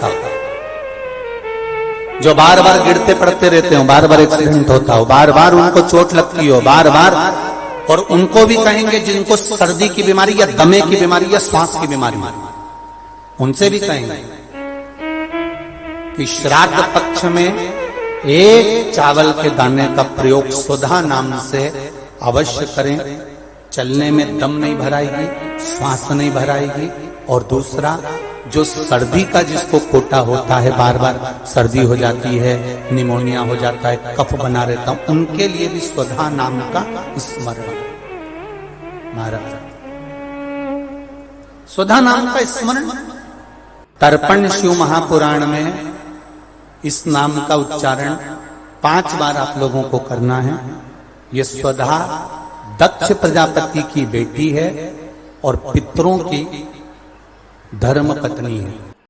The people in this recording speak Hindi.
होता, जो बार बार गिरते पड़ते रहते हो, बार बार एक्सीडेंट होता हो, बार बार उनको चोट लगती हो, बार बार, और उनको भी कहेंगे जिनको सर्दी की बीमारी या दमे की बीमारी या श्वास की बीमारी, उनसे भी कहेंगे कि श्राद्ध पक्ष में एक चावल के दाने का प्रयोग सुधा नाम से अवश्य करें। चलने में दम नहीं भराएगी, श्वास नहीं भराएगी, और दूसरा जो सर्दी का जिसको कोटा होता है, बार बार सर्दी हो जाती है, निमोनिया हो जाता है, कफ बना रहता, उनके लिए भी स्वधा नाम का स्मरण। महाराज स्वधा नाम का स्मरण, तर्पण शिव महापुराण में इस नाम का उच्चारण 5 बार आप लोगों को करना है। ये स्वधा दक्ष प्रजापति की बेटी है और पितरों की धर्म पत्नी है।